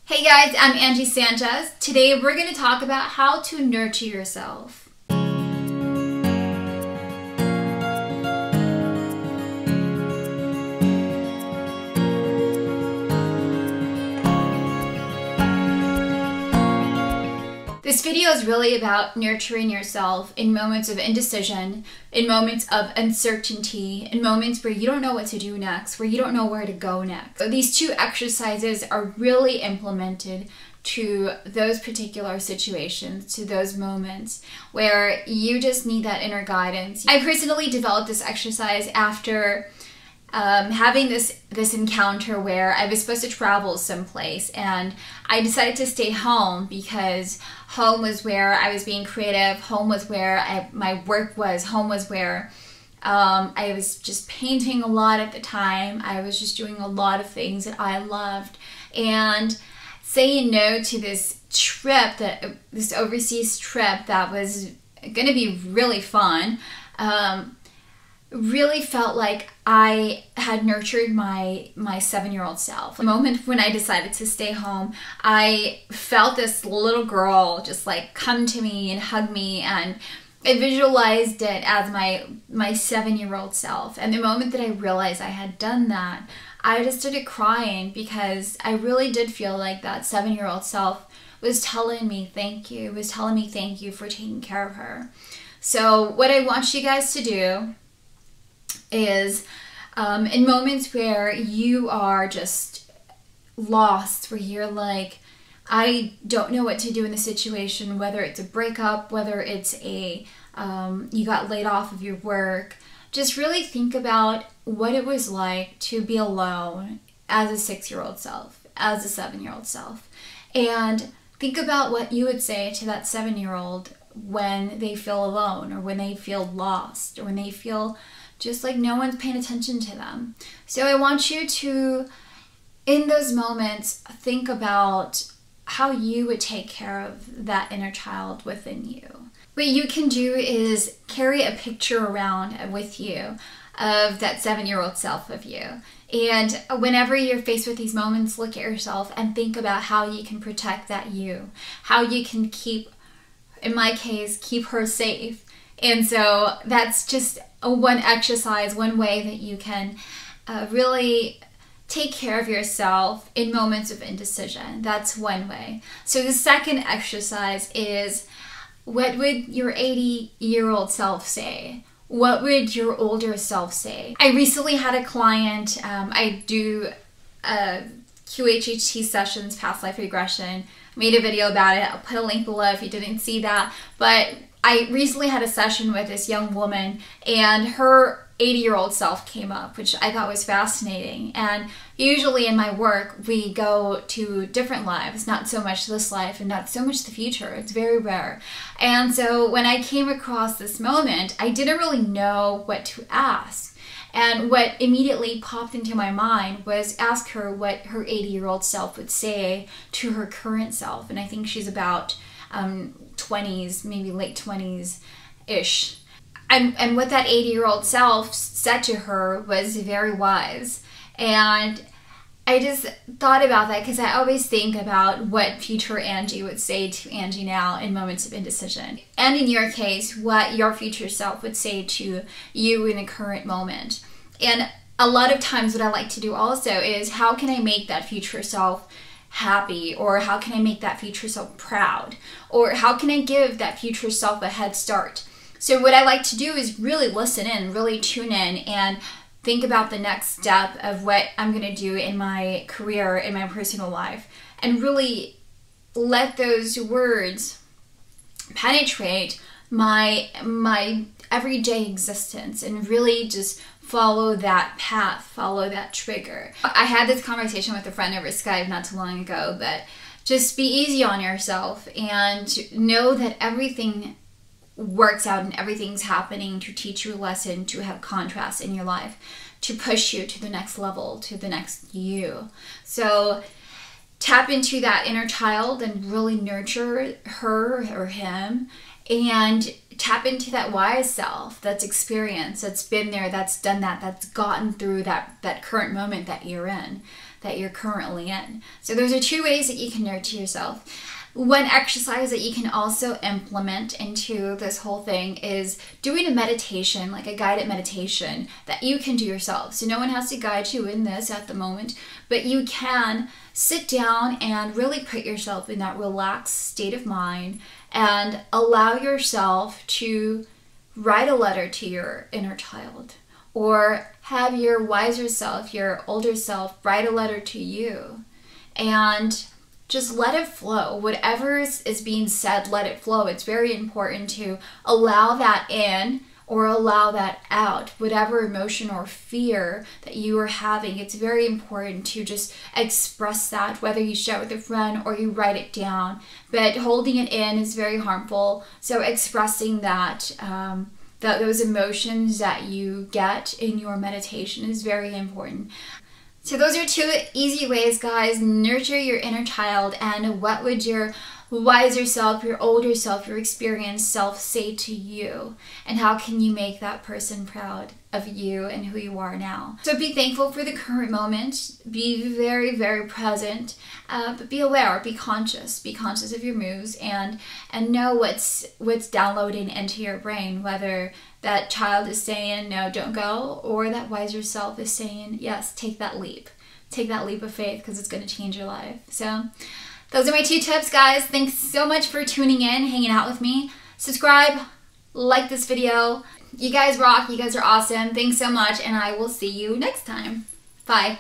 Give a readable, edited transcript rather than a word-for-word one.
Hey guys, I'm Angie Sanchez. Today we're going to talk about how to nurture yourself. This video is really about nurturing yourself in moments of indecision, in moments of uncertainty, in moments where you don't know what to do next, where you don't know where to go next. So these two exercises are really implemented to those particular situations, to those moments where you just need that inner guidance. I personally developed this exercise after having this encounter where I was supposed to travel someplace, and I decided to stay home because home was where I was being creative, home was where my work was, home was where I was just painting a lot at the time. I was just doing a lot of things that I loved, and saying no to this trip, this overseas trip that was going to be really fun, really felt like I had nurtured my 7-year-old self. The moment when I decided to stay home, I felt this little girl just like come to me and hug me, and I visualized it as my 7-year-old self. And the moment that I realized I had done that, I just started crying because I really did feel like that 7-year-old self was telling me thank you, was telling me thank you for taking care of her. So what I want you guys to do is in moments where you are just lost, where you're like, I don't know what to do in the situation, whether it's a breakup, whether it's a you got laid off of your work, just really think about what it was like to be alone as a 6-year-old self, as a 7-year-old self, and think about what you would say to that 7-year-old when they feel alone, or when they feel lost, or when they feel just like no one's paying attention to them. So I want you to, in those moments, think about how you would take care of that inner child within you. What you can do is carry a picture around with you of that 7-year-old self of you. And whenever you're faced with these moments, look at yourself and think about how you can protect that you, how you can keep, in my case, keep her safe. And so that's just one exercise, one way that you can really take care of yourself in moments of indecision. That's one way. So the second exercise is, what would your 80-year-old self say? What would your older self say? I recently had a client, I do QHHT sessions, past life regression. I made a video about it. I'll put a link below if you didn't see that. But I recently had a session with this young woman, and her 80-year-old self came up, which I thought was fascinating. And usually in my work, we go to different lives, not so much this life and not so much the future. It's very rare. And so when I came across this moment, I didn't really know what to ask. And what immediately popped into my mind was ask her what her 80-year-old self would say to her current self. And I think she's about 20s, maybe late 20s-ish. And what that 80-year-old self said to her was very wise. And I just thought about that because I always think about what future Angie would say to Angie now in moments of indecision. And in your case, what your future self would say to you in the current moment. And a lot of times what I like to do also is, how can I make that future self happy, or how can I make that future self proud, or how can I give that future self a head start? So what I like to do is really listen in, really tune in, and think about the next step of what I'm going to do in my career, in my personal life, and really let those words penetrate my everyday existence, and really just follow that path, follow that trigger. I had this conversation with a friend over Skype not too long ago, but just be easy on yourself and know that everything works out and everything's happening to teach you a lesson, to have contrast in your life, to push you to the next level, to the next you. So tap into that inner child and really nurture her or him, and tap into that wise self that's experienced, that's been there, that's done that, that's gotten through that current moment that you're in, that you're currently in. So those are 2 ways that you can nurture yourself. One exercise that you can also implement into this whole thing is doing a meditation, like a guided meditation that you can do yourself. So no one has to guide you in this at the moment, but you can sit down and really put yourself in that relaxed state of mind and allow yourself to write a letter to your inner child, or have your wiser self, your older self, write a letter to you, and just let it flow. Whatever is being said, let it flow. It's very important to allow that in or allow that out. Whatever emotion or fear that you are having, it's very important to just express that, whether you share it with a friend or you write it down. But holding it in is very harmful. So expressing that, those emotions that you get in your meditation is very important. So those are 2 easy ways, guys. Nurture your inner child, and what would your wiser self, your older self, your experienced self say to you? And how can you make that person proud of you and who you are now? So be thankful for the current moment. Be very, very present, but be aware, be conscious. Be conscious of your moves and know what's downloading into your brain, whether that child is saying, no, don't go, or that wiser self is saying, yes, take that leap. Take that leap of faith, because it's going to change your life. So those are my 2 tips, guys. Thanks so much for tuning in, hanging out with me. Subscribe, like this video. You guys rock. You guys are awesome. Thanks so much, and I will see you next time. Bye.